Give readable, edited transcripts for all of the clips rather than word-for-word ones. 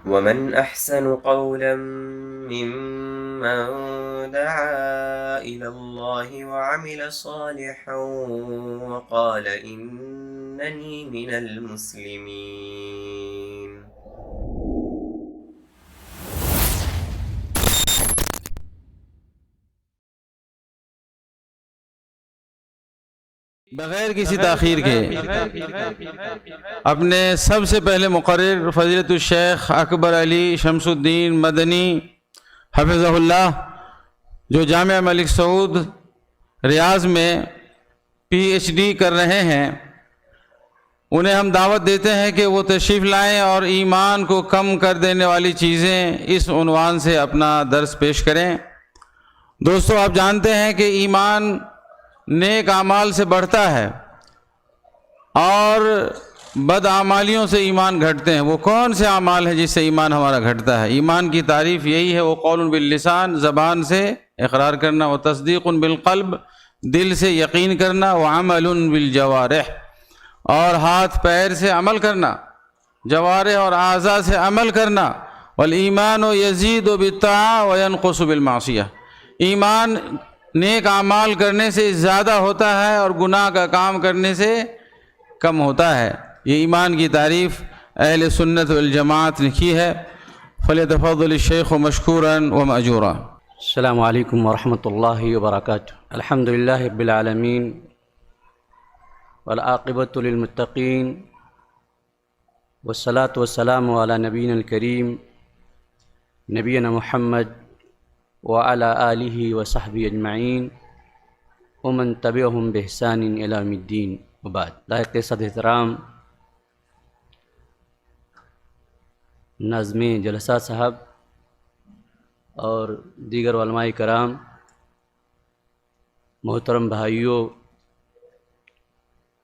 ومن أحسن قولا ممن دعا إلى الله وعمل صالحا وقال إنني من المسلمين. بغیر کسی تاخیر کے اپنے سب سے پہلے مقرر فضیلت الشیخ اکبر علی شمس الدین مدنی حفظہ اللہ، جو جامعہ ملک سعود ریاض میں پی ایچ ڈی کر رہے ہیں، انہیں ہم دعوت دیتے ہیں کہ وہ تشریف لائیں اور ایمان کو کم کر دینے والی چیزیں اس عنوان سے اپنا درس پیش کریں۔ دوستو، آپ جانتے ہیں کہ ایمان نیک اعمال سے بڑھتا ہے اور بد اعمالیوں سے ایمان گھٹتے ہیں۔ وہ کون سے اعمال ہیں جس سے ایمان ہمارا گھٹتا ہے؟ ایمان کی تعریف یہی ہے، وہ قول باللسان، زبان سے اقرار کرنا، وہ تصدیق بالقلب، دل سے یقین کرنا، وہ عمل بالجوارح، اور ہاتھ پیر سے عمل کرنا، جوارح اور اعضاء سے عمل کرنا۔ والایمان یزید بالطاعہ وینقص بالمعصیہ، ایمان نیک اعمال کرنے سے زیادہ ہوتا ہے اور گناہ کا کام کرنے سے کم ہوتا ہے۔ یہ ایمان کی تعریف اہل سنت والجماعت نے کی ہے۔ فلیتفضل الشیخ مشکورا ومأجورا۔ السلام علیکم ورحمۃ اللہ وبرکاتہ۔ الحمد للہ رب العالمین والعاقبۃ للمتقین والصلاة والسلام علی نبینا الکریم نبینا محمد وعلی آلہ وصحبہ اجمعین ومن تبعہم بإحسان الی یوم الدین، وبعد۔ لائق صد احترام ناظم جلسہ صاحب اور دیگر علماء کرام، محترم بھائیوں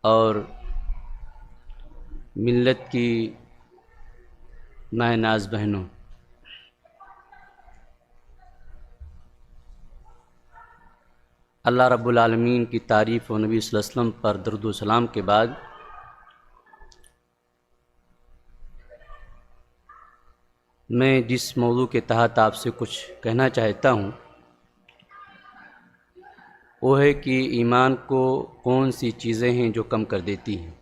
اور ملت کی ماہ ناز بہنوں، اللہ رب العالمین کی تعریف و نبی صلی اللہ علیہ وسلم پر درود و سلام کے بعد میں جس موضوع کے تحت آپ سے کچھ کہنا چاہتا ہوں وہ ہے کہ ایمان کو کون سی چیزیں ہیں جو کم کر دیتی ہیں۔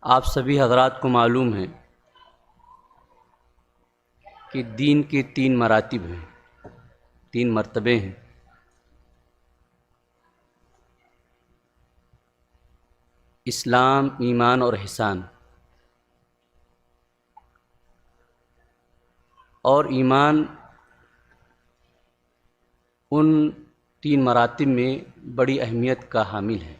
آپ سبھی حضرات کو معلوم ہے کہ دین کے 3 مراتب ہیں، 3 مرتبے ہیں۔ اسلام، ایمان اور احسان۔ اور ایمان ان 3 مراتب میں بڑی اہمیت کا حامل ہے،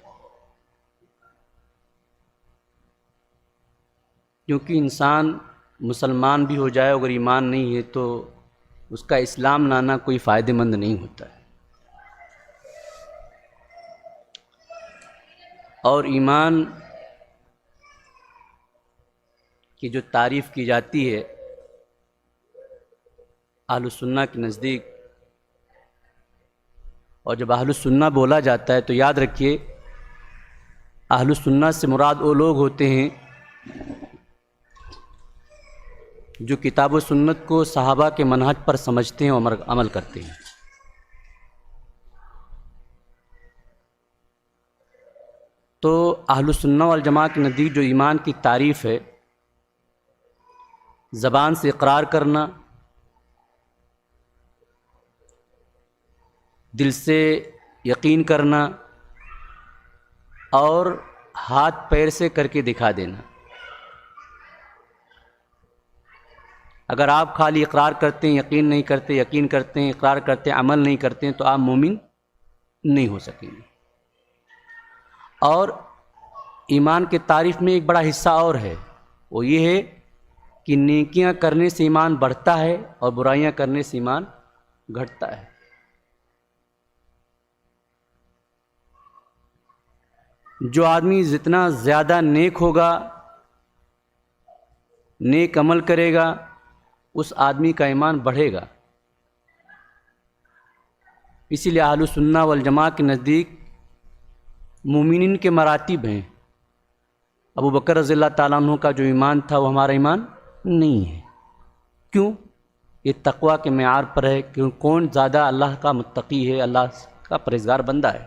کیونکہ انسان مسلمان بھی ہو جائے، اگر ایمان نہیں ہے تو اس کا اسلام لانا کوئی فائدہ مند نہیں ہوتا ہے۔ اور ایمان کی جو تعریف کی جاتی ہے اہل السنہ کے نزدیک، اور جب اہل السنہ بولا جاتا ہے تو یاد رکھیے اہل السنہ سے مراد وہ لوگ ہوتے ہیں جو کتاب و سنت کو صحابہ کے منہج پر سمجھتے ہیں اور عمل کرتے ہیں۔ تو اہل السنہ والجماعہ کے نزدیک جو ایمان کی تعریف ہے، زبان سے اقرار کرنا، دل سے یقین کرنا اور ہاتھ پیر سے کر کے دکھا دینا۔ اگر آپ خالی اقرار کرتے ہیں، یقین نہیں کرتے، یقین کرتے ہیں، اقرار کرتے ہیں، عمل نہیں کرتے ہیں، تو آپ مومن نہیں ہو سکیں گے۔ اور ایمان کے تعریف میں ایک بڑا حصہ اور ہے، وہ یہ ہے کہ نیکیاں کرنے سے ایمان بڑھتا ہے اور برائیاں کرنے سے ایمان گھٹتا ہے۔ جو آدمی جتنا زیادہ نیک ہوگا، نیک عمل کرے گا، اس آدمی کا ایمان بڑھے گا۔ اسی لیے اہل السنہ والجماعہ کے نزدیک مومنین کے مراتب ہیں، ابو بکر رضی اللہ تعالیٰ عنہ کا جو ایمان تھا وہ ہمارا ایمان نہیں ہے. کیوں؟ یہ تقویٰ کے معیار پر ہے کہ کون زیادہ اللہ کا متقی ہے، اللہ کا پرہیزگار بندہ ہے.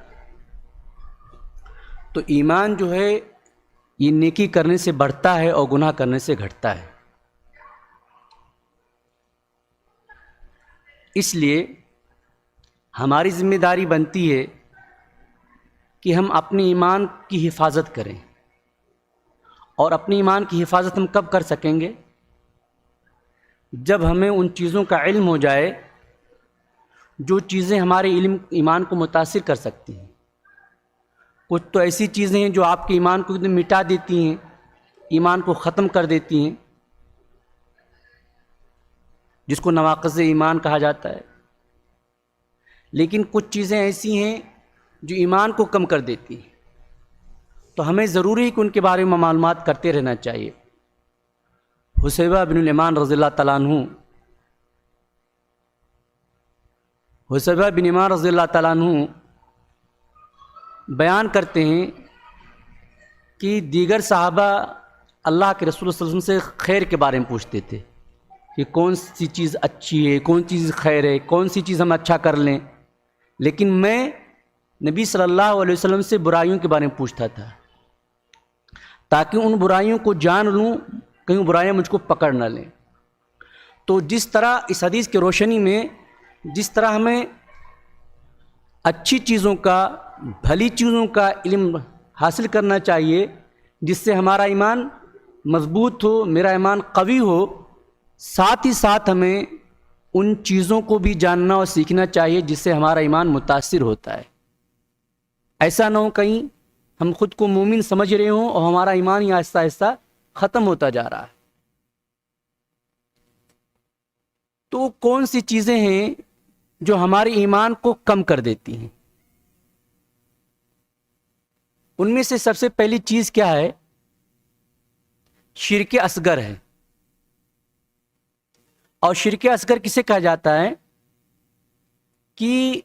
تو ایمان جو ہے یہ نیکی کرنے سے بڑھتا ہے اور گناہ کرنے سے گھٹتا ہے. اس لیے ہماری ذمہ داری بنتی ہے کہ ہم اپنے ایمان کی حفاظت کریں. اور اپنے ایمان کی حفاظت ہم کب کر سکیں گے؟ جب ہمیں ان چیزوں کا علم ہو جائے جو چیزیں ہمارے ایمان کو متاثر کر سکتی ہیں. کچھ تو ایسی چیزیں ہیں جو آپ کے ایمان کو مٹا دیتی ہیں، ایمان کو ختم کر دیتی ہیں، جس کو نواقض ایمان کہا جاتا ہے. لیکن کچھ چیزیں ایسی ہیں جو ایمان کو کم کر دیتی ہیں، تو ہمیں ضروری ہے کہ ان کے بارے میں معلومات کرتے رہنا چاہیے. حذیفہ بن الیمان رضی اللہ تعالیٰ عنہ، حذیفہ بن الیمان رضی اللہ تعالیٰ عنہ بیان کرتے ہیں کہ دیگر صحابہ اللہ کے رسول صلی اللہ علیہ وسلم سے خیر کے بارے میں پوچھتے تھے کہ کون سی چیز اچھی ہے، کون چیز خیر ہے، کون سی چیز ہم اچھا کر لیں. لیکن میں نبی صلی اللہ علیہ وسلم سے برائیوں کے بارے میں پوچھتا تھا تاکہ ان برائیوں کو جان لوں، کہیں برائیاں مجھ کو پکڑ نہ لیں. تو جس طرح اس حدیث کی روشنی میں جس طرح ہمیں اچھی چیزوں کا، بھلی چیزوں کا علم حاصل کرنا چاہیے جس سے ہمارا ایمان مضبوط ہو، میرا ایمان قوی ہو، ساتھ ہی ساتھ ہمیں ان چیزوں کو بھی جاننا اور سیکھنا چاہیے جس سے ہمارا ایمان متاثر ہوتا ہے. ایسا نہ ہو کہیں ہم خود کو مومن سمجھ رہے ہوں اور ہمارا ایمان ہی آہستہ آہستہ ختم ہوتا جا رہا ہے. تو کون سی چیزیں ہیں جو ہمارے ایمان کو کم کر دیتی ہیں؟ ان میں سے سب سے پہلی چیز کیا ہے؟ شرک اصغر ہے. اور شرک اصغر کسے کہا جاتا ہے؟ کہ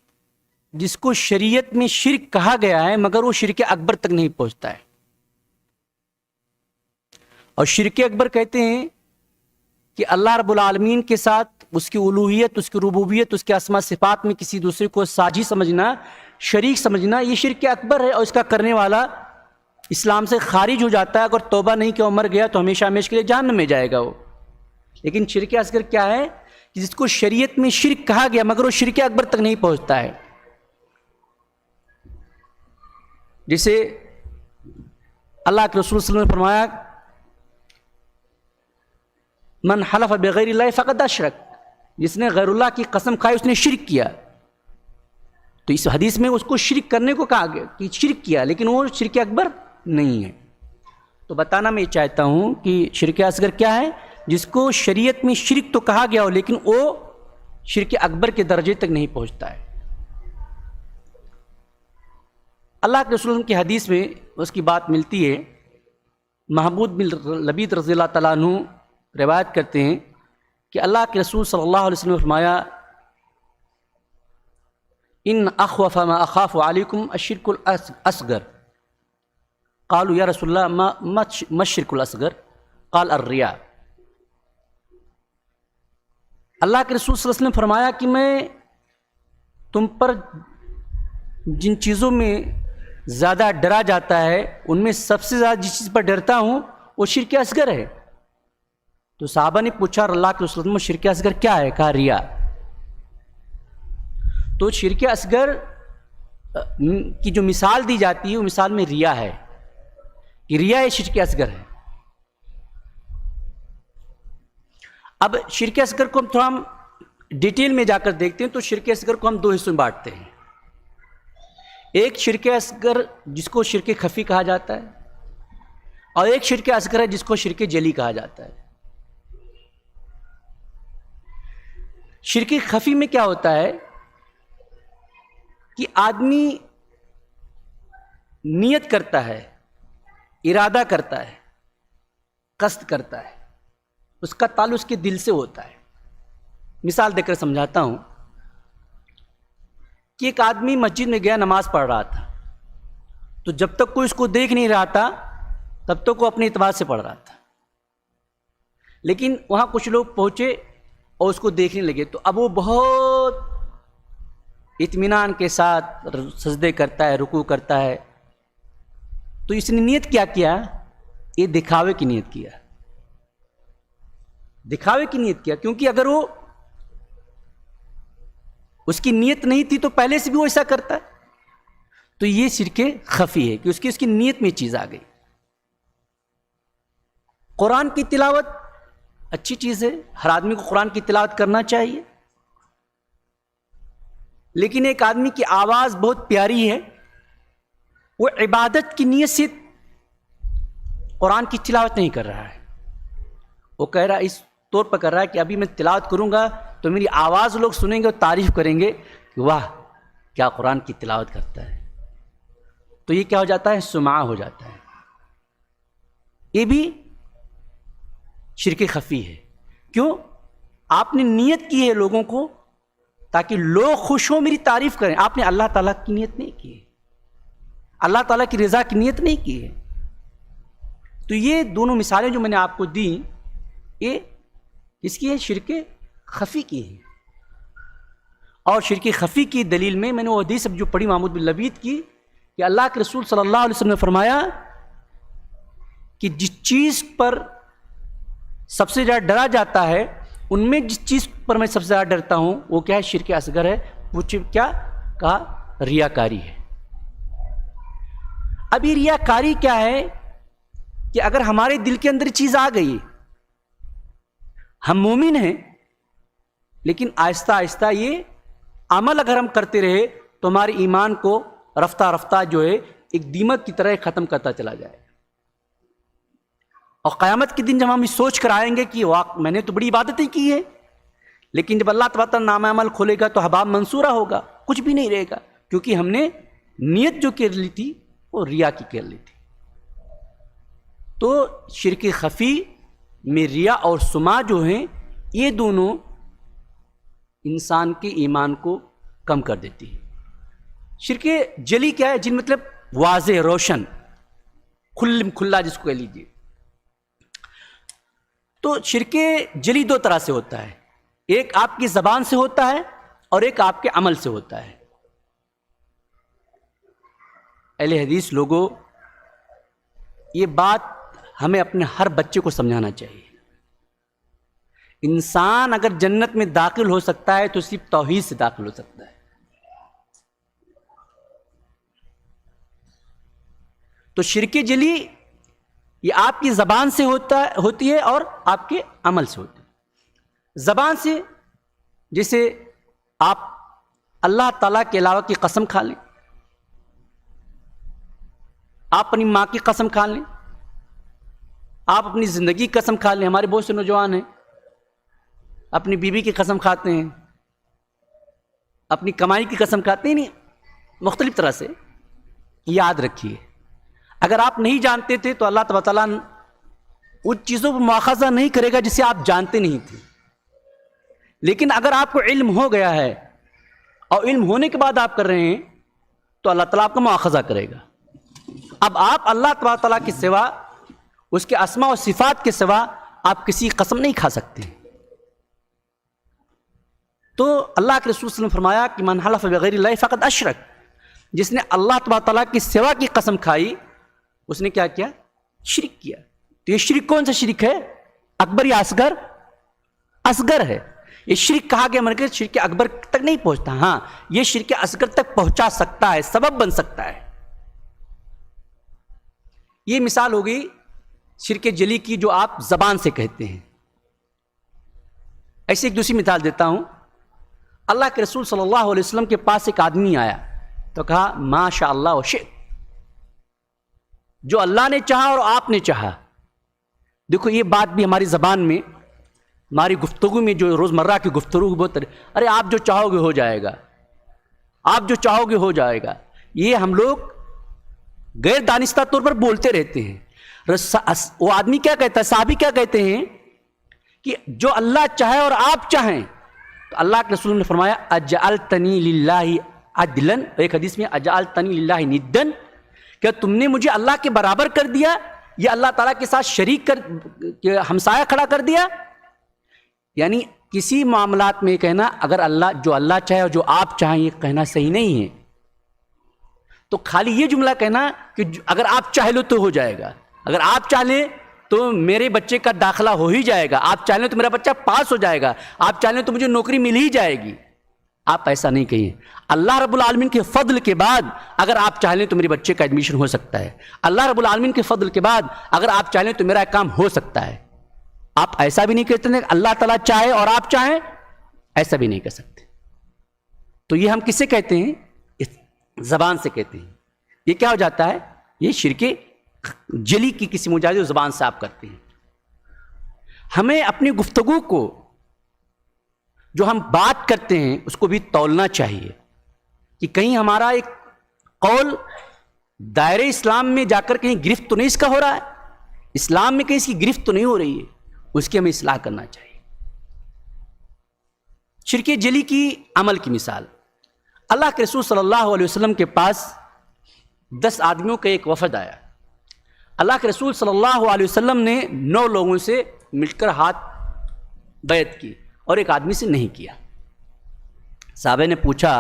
جس کو شریعت میں شرک کہا گیا ہے مگر وہ شرک اکبر تک نہیں پہنچتا ہے. اور شرک اکبر کہتے ہیں کہ اللہ رب العالمین کے ساتھ اس کی الوہیت، اس کی ربوبیت، اس کے اسماء صفات میں کسی دوسرے کو ساجی سمجھنا، شریک سمجھنا، یہ شرک اکبر ہے. اور اس کا کرنے والا اسلام سے خارج ہو جاتا ہے. اگر توبہ نہیں کیا مر گیا تو ہمیشہ ہمیشہ کے لیے جہنم میں جائے گا وہ. لیکن شرک اصغر کیا ہے؟ کہ جس کو شریعت میں شرک کہا گیا مگر وہ شرک اکبر تک نہیں پہنچتا ہے. جسے اللہ کے رسول صلی اللہ علیہ وسلم نے فرمایا من حلف بغیر اللہ فقد اشرک، جس نے غیر اللہ کی قسم کھائی اس نے شرک کیا. تو اس حدیث میں اس کو شرک کرنے کو کہا گیا کہ شرک کیا، لیکن وہ شرک اکبر نہیں ہے. تو بتانا میں یہ چاہتا ہوں کہ شرک اصغر کیا ہے؟ جس کو شریعت میں شرک تو کہا گیا ہو لیکن وہ شرک اکبر کے درجے تک نہیں پہنچتا ہے. اللہ کے رسول کی حدیث میں اس کی بات ملتی ہے. محمود بن لبید رضی اللہ تعالیٰ عنہ روایت کرتے ہیں کہ اللہ کے رسول صلی اللہ علیہ وسلم نے فرمایا ان اخوف ما اخاف علیکم الشرک الاصغر. قالوا یا رسول اللہ ما الشرک الاصغر؟ قال الریا. اللہ کے رسول صلی اللہ علیہ وسلم نے فرمایا کہ میں تم پر جن چیزوں میں زیادہ ڈرا جاتا ہے ان میں سب سے زیادہ جس چیز پر ڈرتا ہوں وہ شرک اصغر ہے. تو صحابہ نے پوچھا اللہ کے رسول میں شرک اصغر کیا ہے؟ کہا ریا. تو شرک اصغر کی جو مثال دی جاتی ہے وہ مثال میں ریا ہے کہ ریا یہ شرک اصغر ہے. اب شرک اصغر کو ہم تھوڑا ڈیٹیل میں جا کر دیکھتے ہیں. تو شرک اصغر کو ہم دو حصوں میں بانٹتے ہیں. ایک شرک اصغر جس کو شرک خفی کہا جاتا ہے اور ایک شرک اصغر ہے جس کو شرک جلی کہا جاتا ہے. شرک خفی میں کیا ہوتا ہے کہ آدمی نیت کرتا ہے، ارادہ کرتا ہے، قصد کرتا ہے، اس کا تعلق اس کے دل سے ہوتا ہے. مثال دے کر سمجھاتا ہوں کہ ایک آدمی مسجد میں گیا، نماز پڑھ رہا تھا. تو جب تک کوئی اس کو دیکھ نہیں رہا تھا تب تو وہ اپنے اعتبار سے پڑھ رہا تھا، لیکن وہاں کچھ لوگ پہنچے اور اس کو دیکھنے لگے، تو اب وہ بہت اطمینان کے ساتھ سجدے کرتا ہے، رکوع کرتا ہے. تو اس نے نیت کیا کیا؟ یہ دکھاوے کی نیت کیا، دکھاوے کی نیت کیا، کیونکہ اگر وہ اس کی نیت نہیں تھی تو پہلے سے بھی وہ ایسا کرتا ہے. تو یہ شرک خفی ہے کہ اس کی نیت میں چیز آ گئی. قرآن کی تلاوت اچھی چیز ہے، ہر آدمی کو قرآن کی تلاوت کرنا چاہیے، لیکن ایک آدمی کی آواز بہت پیاری ہے، وہ عبادت کی نیت سے قرآن کی تلاوت نہیں کر رہا ہے، وہ کہہ رہا ہے اس طور پر کر رہا ہے کہ ابھی میں تلاوت کروں گا تو میری آواز لوگ سنیں گے اور تعریف کریں گے کہ واہ کیا قرآن کی تلاوت کرتا ہے. تو یہ کیا ہو جاتا ہے؟ سمعہ ہو جاتا ہے. یہ بھی شرک خفی ہے. کیوں؟ آپ نے نیت کی ہے لوگوں کو تاکہ لوگ خوش ہوں، میری تعریف کریں. آپ نے اللہ تعالیٰ کی نیت نہیں کی ہے، اللہ تعالیٰ کی رضا کی نیت نہیں کی ہے. تو یہ دونوں مثالیں جو میں نے آپ کو دیں، یہ اس کی ہے؟ شرک خفی کی ہے. اور شرک خفی کی دلیل میں نے وہ حدیث جو پڑھی محمود بن لبید کی کہ اللہ کے رسول صلی اللہ علیہ وسلم نے فرمایا کہ جس چیز پر سب سے زیادہ ڈرا جاتا ہے، ان میں جس چیز پر میں سب سے زیادہ ڈرتا ہوں وہ کیا ہے؟ شرک اصغر ہے. وہ کیا کہا؟ ریاکاری ہے. اب یہ ریاکاری کیا ہے کہ اگر ہمارے دل کے اندر چیز آ گئی، ہم مومن ہیں، لیکن آہستہ آہستہ یہ عمل اگر ہم کرتے رہے تو ہمارے ایمان کو رفتہ رفتہ جو ہے ایک دیمک کی طرح ختم کرتا چلا جائے. اور قیامت کے دن جب ہم سوچ کر آئیں گے کہ میں نے تو بڑی عبادتیں کی ہے، لیکن جب اللہ تبارک نامہ عمل کھولے گا تو حباب منصورہ ہوگا، کچھ بھی نہیں رہے گا، کیونکہ ہم نے نیت جو کر لی تھی وہ ریا کی کر لی تھی. تو شرک خفی میں ریا اور سماع جو ہیں، یہ دونوں انسان کے ایمان کو کم کر دیتی ہے. شرک جلی کیا ہے؟ جن مطلب واضح، روشن، کھلا جس کو کہہ لیجیے. تو شرک جلی دو طرح سے ہوتا ہے، ایک آپ کی زبان سے ہوتا ہے اور ایک آپ کے عمل سے ہوتا ہے. اہل حدیث لوگوں، یہ بات ہمیں اپنے ہر بچے کو سمجھانا چاہیے. انسان اگر جنت میں داخل ہو سکتا ہے تو صرف توحید سے داخل ہو سکتا ہے. تو شرک جلی یہ آپ کی زبان سے ہوتی ہے اور آپ کے عمل سے ہوتی ہے. زبان سے جیسے آپ اللہ تعالیٰ کے علاوہ کی قسم کھا لیں، آپ اپنی ماں کی قسم کھا لیں، آپ اپنی زندگی کی قسم کھا لیں. ہمارے بہت سے نوجوان ہیں اپنی بیوی کی قسم کھاتے ہیں، اپنی کمائی کی قسم کھاتے ہیں، نہیں مختلف طرح سے. یاد رکھیے، اگر آپ نہیں جانتے تھے تو اللہ تبارک تعالیٰ ان چیزوں پر مواخذہ نہیں کرے گا جسے آپ جانتے نہیں تھے. لیکن اگر آپ کو علم ہو گیا ہے اور علم ہونے کے بعد آپ کر رہے ہیں تو اللہ تعالیٰ آپ کا مواخذہ کرے گا. اب آپ اللہ تبارک تعالیٰ کے سوا، اس کے اسماء و صفات کے سوا آپ کسی قسم نہیں کھا سکتے. تو اللہ کے رسول صلی اللہ علیہ وسلم نے فرمایا کہ من حلف بغیر اللہ فقد اشرک. جس نے اللہ تبارک تعالیٰ کی سوا کی قسم کھائی اس نے کیا کیا؟ شرک کیا. تو یہ شرک کون سا شرک ہے؟ اکبر یا اصغر؟ اصغر ہے. یہ شرک کہا گیا مگر شرک اکبر تک نہیں پہنچتا. ہاں یہ شرک اصغر تک پہنچا سکتا ہے، سبب بن سکتا ہے. یہ مثال ہو گئی شرک جلی کی جو آپ زبان سے کہتے ہیں. ایسے ایک دوسری مثال دیتا ہوں. اللہ کے رسول صلی اللہ علیہ وسلم کے پاس ایک آدمی آیا تو کہا ما شاء اللہ و شئت، جو اللہ نے چاہا اور آپ نے چاہا. دیکھو یہ بات بھی ہماری زبان میں، ہماری گفتگو میں، جو روزمرہ کی گفتگو بہت ارے آپ جو چاہو گے ہو جائے گا، آپ جو چاہو گے ہو جائے گا. یہ ہم لوگ غیر دانستہ طور پر بولتے رہتے ہیں. وہ آدمی کیا کہتا ہے، صحابی کیا کہتے ہیں کہ جو اللہ چاہے اور آپ چاہیں. تو اللہ کے رسول نے فرمایا اجعلتنی للہ عدلا، ایک حدیث میں اجعلتنی للہ ندن، کیا تم نے مجھے اللہ کے برابر کر دیا؟ یا اللہ تعالیٰ کے ساتھ شریک ہمسایہ کھڑا کر دیا؟ یعنی کسی معاملات میں کہنا اگر جو اللہ چاہے اور جو آپ چاہیں یہ کہنا صحیح نہیں ہے. تو خالی یہ جملہ کہنا کہ اگر آپ چاہ لو تو ہو جائے گا، اگر آپ چاہ لیں تو میرے بچے کا داخلہ ہو ہی جائے گا، آپ چاہ لیں تو میرا بچہ پاس ہو جائے گا، آپ چاہ لیں تو مجھے نوکری مل ہی جائے گی، آپ ایسا نہیں کہیں. اللہ رب العالمین کے فضل کے بعد اگر آپ چاہ لیں تو میرے بچے کا ایڈمیشن ہو سکتا ہے، اللہ رب العالمین کے فضل کے بعد اگر آپ چاہ لیں تو میرا کام ہو سکتا ہے. آپ ایسا بھی نہیں کہتے ہیں کہ اللہ تعالیٰ چاہے اور آپ چاہیں، ایسا بھی نہیں کہہ سکتے. تو یہ ہم کس سے کہتے ہیں؟ اس زبان سے کہتے ہیں. یہ کیا ہو جاتا ہے؟ یہ شرک جلی کی کسی مجاز زبان سے آپ کرتے ہیں. ہمیں اپنی گفتگو کو جو ہم بات کرتے ہیں اس کو بھی تولنا چاہیے کہ کہیں ہمارا ایک قول دائرے اسلام میں جا کر کہیں گرفت تو نہیں اس کا ہو رہا ہے، اسلام میں کہیں اس کی گرفت تو نہیں ہو رہی ہے، اس کی ہمیں اصلاح کرنا چاہیے. شرک جلی کی عمل کی مثال، اللہ کے رسول صلی اللہ علیہ وسلم کے پاس 10 آدمیوں کا ایک وفد آیا. اللہ کے رسول صلی اللہ علیہ وسلم نے 9 لوگوں سے مل کر ہاتھ بیعت کی اور ایک آدمی سے نہیں کیا. صحابہ نے پوچھا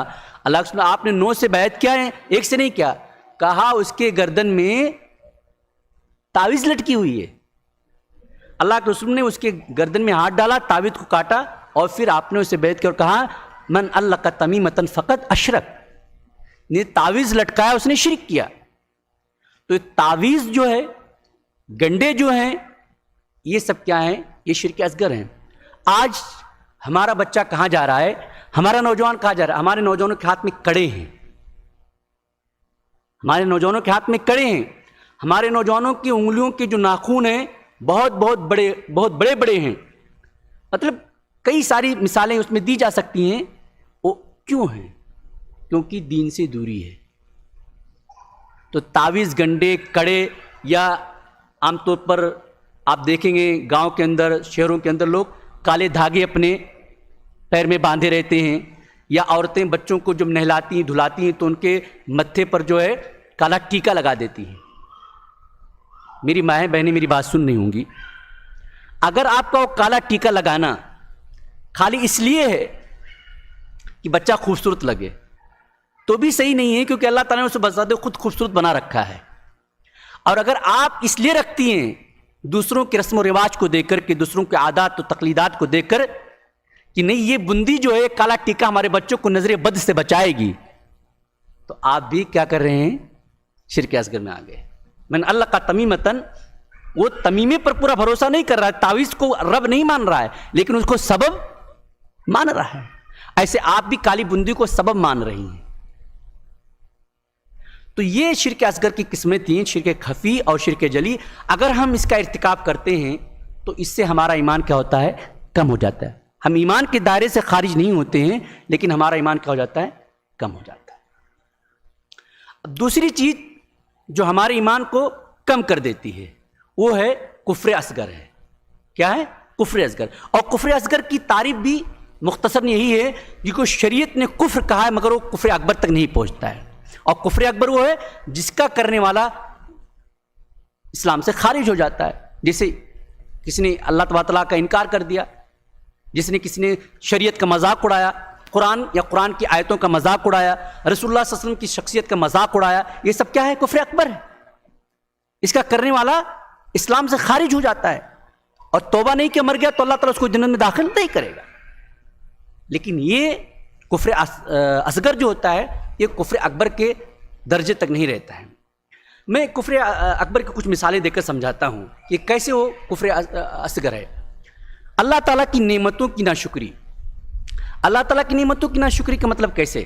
اللہ کے رسول آپ نے 9 سے بیعت کیا ہے ایک سے نہیں کیا؟ کہا اس کے گردن میں تعویذ لٹکی ہوئی ہے. اللہ کے رسول نے اس کے گردن میں ہاتھ ڈالا، تعویذ کو کاٹا اور پھر آپ نے اسے بیعت کیا اور کہا من علق تمیمۃ فقط اشرک، نے تعویذ لٹکایا اس نے شرک کیا. تو تعویذ جو ہے، گنڈے جو ہیں، یہ سب کیا ہیں؟ یہ شرک اصغر ہیں. آج ہمارا بچہ کہاں جا رہا ہے، ہمارا نوجوان کہاں جا رہا ہے؟ ہمارے نوجوانوں کے ہاتھ میں کڑے ہیں، ہمارے نوجوانوں کے ہاتھ میں کڑے ہیں. ہمارے نوجوانوں کی انگلیوں کے جو ناخن ہیں بہت بڑے ہیں. مطلب کئی ساری مثالیں اس میں دی جا سکتی ہیں. وہ کیوں ہیں؟ کیونکہ دین سے دوری ہے. تو تعویذ، گنڈے، کڑے، یا عام طور پر آپ دیکھیں گے گاؤں کے اندر، شہروں کے اندر لوگ کالے دھاگے اپنے پیر میں باندھے رہتے ہیں، یا عورتیں بچوں کو جب نہلاتی ہیں دھلاتی ہیں تو ان کے متھے پر جو ہے کالا ٹیکا لگا دیتی ہیں. میری مائیں بہنیں میری بات سن رہی ہوں گی، اگر آپ کا وہ کالا ٹیکا لگانا خالی اس لیے ہے کہ بچہ خوبصورت لگے تو بھی صحیح نہیں ہے، کیونکہ اللہ تعالیٰ نے اسے بذات خود خوبصورت بنا رکھا ہے. اور اگر آپ اس لیے رکھتی ہیں دوسروں کے رسم و رواج کو دیکھ کر کے، دوسروں کے عادات و تقلیدات کو دیکھ کر کہ نہیں یہ بندی جو ہے کالا ٹیکا ہمارے بچوں کو نظر بد سے بچائے گی، تو آپ بھی کیا کر رہے ہیں؟ شرک اصغر میں آ گئے. من علق تمیمتن، وہ تمیمے پر پورا بھروسہ نہیں کر رہا ہے، تعویذ کو رب نہیں مان رہا ہے لیکن اس کو سبب مان رہا ہے. ایسے آپ بھی کالی بندی کو سبب مان رہی ہیں. تو یہ شرک اصغر کی قسمیں تھیں، شرک خفی اور شرک جلی. اگر ہم اس کا ارتکاب کرتے ہیں تو اس سے ہمارا ایمان کیا ہوتا ہے؟ کم ہو جاتا ہے. ہم ایمان کے دائرے سے خارج نہیں ہوتے ہیں لیکن ہمارا ایمان کیا ہو جاتا ہے؟ کم ہو جاتا ہے. اب دوسری چیز جو ہمارے ایمان کو کم کر دیتی ہے وہ ہے کفر اصغر ہے. کیا ہے؟ کفر اصغر. اور کفر اصغر کی تعریف بھی مختصر یہی ہے کہ شریعت نے کفر کہا ہے مگر وہ کفر اکبر تک نہیں پہنچتا ہے. اور کفر اکبر وہ ہے جس کا کرنے والا اسلام سے خارج ہو جاتا ہے. جیسے کسی نے اللہ تبارک و تعالیٰ کا انکار کر دیا، کسی نے شریعت کا مذاق اڑایا، قرآن یا قرآن کی آیتوں کا مذاق اڑایا، رسول اللہ صلی اللہ علیہ وسلم کی شخصیت کا مذاق اڑایا، یہ سب کیا ہے؟ کفر اکبر ہے. اس کا کرنے والا اسلام سے خارج ہو جاتا ہے اور توبہ نہیں کہ مر گیا تو اللہ تعالیٰ اس کو جنت میں داخل نہیں کرے گا. لیکن یہ کفر اصغر جو ہوتا ہے یہ کفر اکبر کے درجے تک نہیں رہتا ہے. میں کفر اکبر کی کچھ مثالیں دے کر سمجھاتا ہوں کہ کیسے وہ کفر اصغر ہے. اللہ تعالیٰ کی نعمتوں کی ناشکری. اللہ تعالیٰ کی نعمتوں کی ناشکری کا مطلب کیسے؟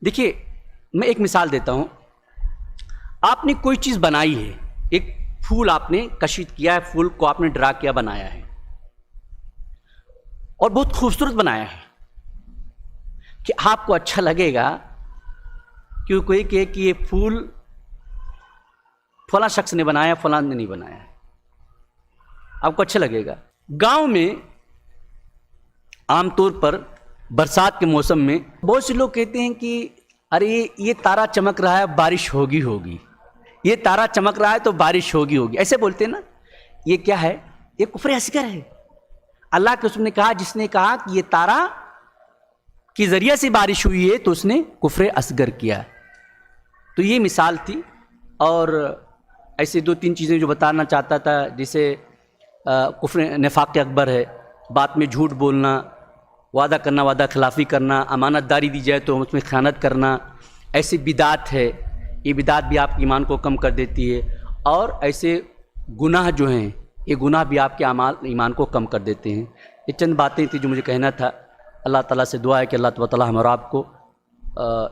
دیکھیے میں ایک مثال دیتا ہوں. آپ نے کوئی چیز بنائی ہے، ایک پھول آپ نے کشید کیا ہے، پھول کو آپ نے ڈرا کیا، بنایا ہے اور بہت خوبصورت بنایا ہے کہ آپ کو اچھا لگے گا کہ کوئی کہے کہ یہ پھول فلاں شخص نے بنایا، فلاں نے نہیں بنایا ہے، آپ کو اچھا لگے گا. گاؤں میں عام طور پر برسات کے موسم میں بہت سے لوگ کہتے ہیں کہ ارے یہ تارا چمک رہا ہے، بارش ہوگی. یہ تارا چمک رہا ہے تو بارش ہوگی ایسے بولتے ہیں نا. یہ کیا ہے؟ یہ کفر اصغر ہے. اللہ کے رسول نے کہا جس نے کہا کہ یہ تارا کے ذریعے سے بارش ہوئی ہے تو اس نے کفر اصغر کیا. تو یہ مثال تھی. اور ایسے 2-3 چیزیں جو بتانا چاہتا تھا، جیسے کفر نفاق اکبر ہے، بات میں جھوٹ بولنا، وعدہ کرنا وعدہ خلافی کرنا، امانت داری دی جائے تو اس میں خیانت کرنا، ایسی بدعت ہے. یہ بدعت بھی آپ کے ایمان کو کم کر دیتی ہے. اور ایسے گناہ جو ہیں یہ گناہ بھی آپ کے ایمان کو کم کر دیتے ہیں. یہ چند باتیں تھیں جو مجھے کہنا تھا. اللہ تعالیٰ سے دعا ہے کہ اللہ تعالیٰ ہم اور آپ کو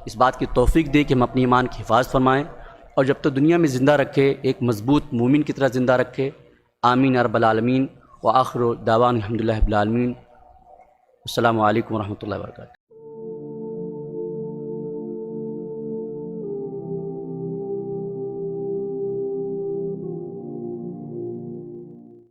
اس بات کی توفیق دے کہ ہم اپنے ایمان کی حفاظت فرمائیں، اور جب تک دنیا میں زندہ رکھے ایک مضبوط مومن کی طرح زندہ رکھے. آمین یا رب العالمین. وآخر دعوانا الحمدللہ رب العالمین. السلام علیکم ورحمۃ اللہ وبرکاتہ.